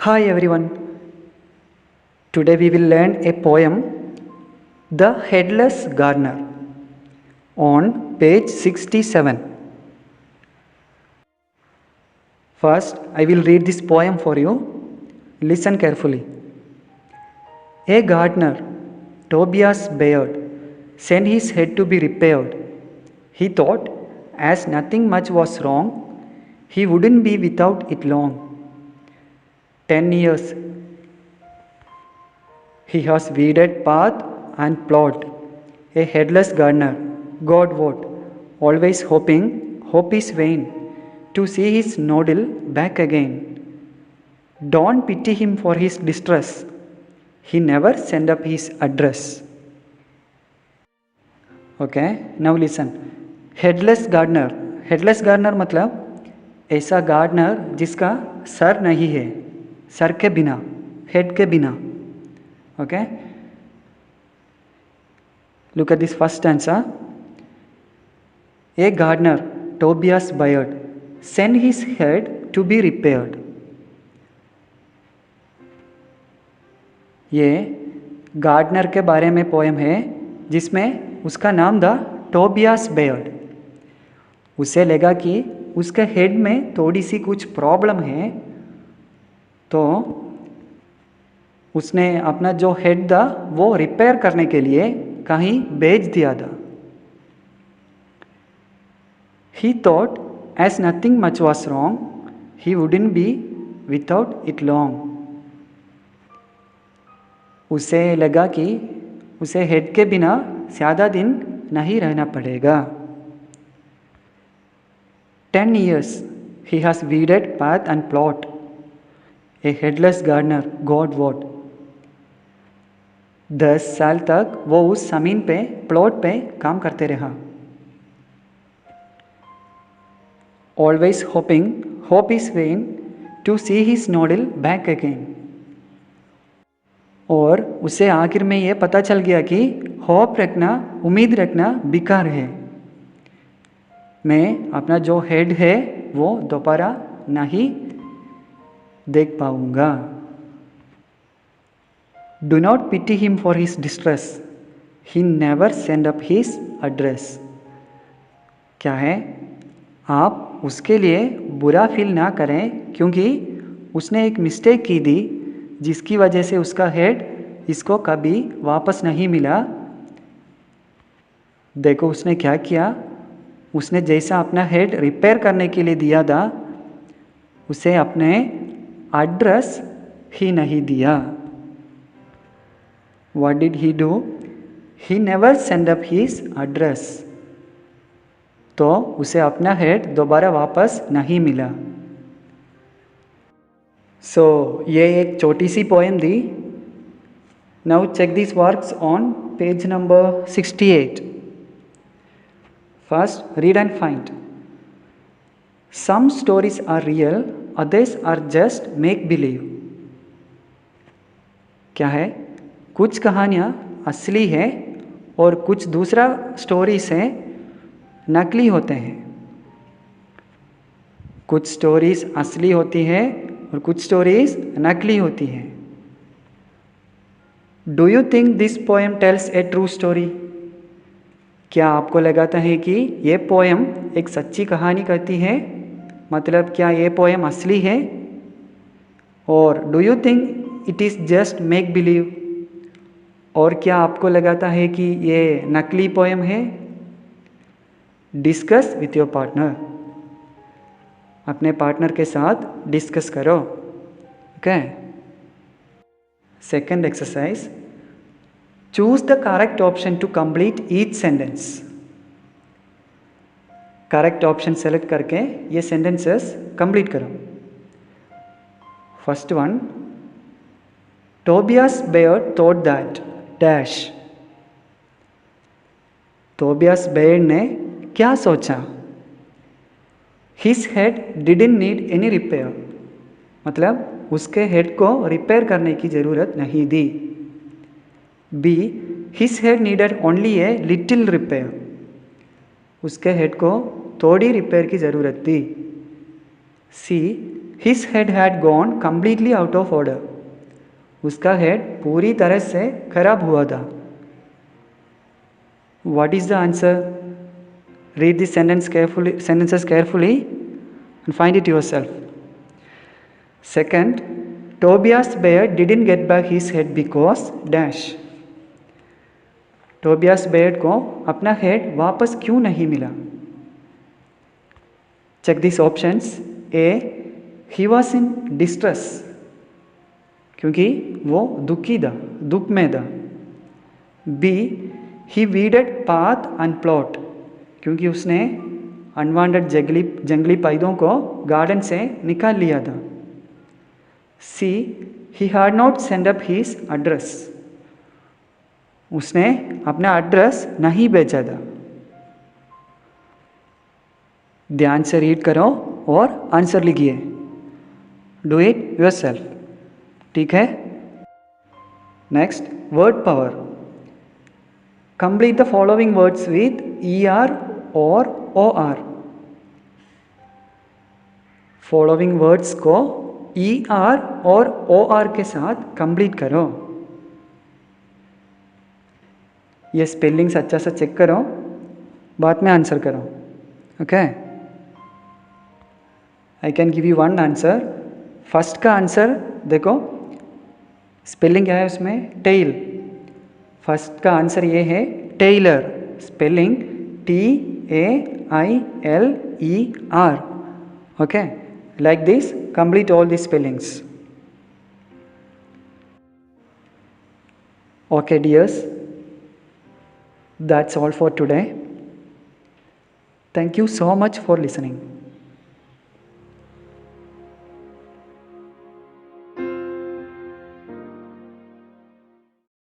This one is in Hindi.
Hi everyone. Today we will learn a poem, The Headless Gardener, on page 67. First, I will read this poem for you. Listen carefully. A gardener, Tobias Bayard, sent his head to be repaired. He thought, as nothing much was wrong, he wouldn't be without it long. 10 years he has weeded path and plowed, a headless gardener, God wot, always hoping, hope is vain, to see his noddle back again. Don't pity him for his distress, he never sent up his address. Okay, now listen. Headless gardener, headless gardener मतलब ऐसा गार्डनर जिसका सर नहीं है, सर के बिना, हेड के बिना. Okay, look at this first stanza. A gardener, Tobias Bayard, sent his head to be repaired. ये गार्डनर के बारे में पोएम है जिसमें उसका नाम था टोबियास बेयर्ड. उसे लगा कि उसके हेड में थोड़ी सी कुछ प्रॉब्लम है, तो उसने अपना जो हेड था वो रिपेयर करने के लिए कहीं भेज दिया था. He thought as nothing much was wrong, he wouldn't be without it long. उसे लगा कि उसे हेड के बिना ज़्यादा दिन नहीं रहना पड़ेगा. 10 years he has weeded path and plot, a headless gardener, God wot. 10 साल तक वो उस ज़मीन पे, प्लॉट पे काम करते रहा. Always hoping, hope is vain, to see his noddle back again. और उसे आखिर में ये पता चल गया कि होप रखना, उम्मीद रखना बेकार है. मैं अपना जो हेड है वो दोबारा नहीं देख पाऊंगा. Do not pity him for his distress. He never sent up his address. क्या है? आप उसके लिए बुरा फील ना करें क्योंकि उसने एक मिस्टेक की थी जिसकी वजह से उसका हेड इसको कभी वापस नहीं मिला. देखो उसने क्या किया. उसने जैसा अपना हेड रिपेयर करने के लिए दिया था, उसे अपने एड्रेस ही नहीं दिया. What did he do? He never sent up his address. तो उसे अपना हेड दोबारा वापस नहीं मिला. सो ये एक छोटी सी पोएम थी. Now check this works on page number 68. First, read and find. Some stories are real, others are just make believe. क्या है? कुछ कहानियाँ असली है और कुछ दूसरा स्टोरीज हैं नकली होते हैं. कुछ स्टोरीज असली होती है और कुछ स्टोरीज नकली होती हैं. Do you think this poem tales A true story? क्या आपको लगाता है कि ये पोएम एक सच्ची कहानी कहती है? मतलब क्या ये पोएम असली है? और do you think it is just make believe? और क्या आपको लगाता है कि ये नकली पोएम है? Discuss with your partner. अपने पार्टनर के साथ डिस्कस करो. Okay. Second exercise, choose the correct option to complete each sentence. Correct option select करके ये सेंटेंसेस कंप्लीट करो. First one, Tobias Baird thought that dash. Tobias Baird ने क्या सोचा? His head didn't need any repair. मतलब उसके हेड को रिपेयर करने की ज़रूरत नहीं थी. B, his head needed only a little repair. उसके हेड को थोड़ी रिपेयर की ज़रूरत थी. C, His head had gone completely out of order. उसका हेड पूरी तरह से खराब हुआ था. What is the answer? Read the sentences carefully and find it yourself. Second, Tobias Bear didn't get back his head because dash. Tobias Baird को अपना हेड वापस क्यों नहीं मिला? Check this options. A, he was in distress, क्योंकि वो दुख में था. B, he weeded path and plot, क्योंकि उसने अनवांटेड जंगली पौधों को गार्डन से निकाल लिया था. See, he had not send up his address, उसने अपना एड्रेस नहीं भेजा था. ध्यान से रीड करो और आंसर लिखिए. Do it yourself. ठीक है? Next, word power. Complete the following words with ER और OR. फॉलोइंग वर्ड्स को ER और OR के साथ कंप्लीट करो. ये स्पेलिंग्स अच्छा सा चेक करो, बाद में आंसर करो. Okay? I can give you one answer. First का आंसर देखो, स्पेलिंग क्या है उसमें? टेल. फर्स्ट का आंसर ये है tailor. Spelling TAILER. Okay? Like this complete all the spellings. Okay dears, that's all for today. Thank you so much for listening.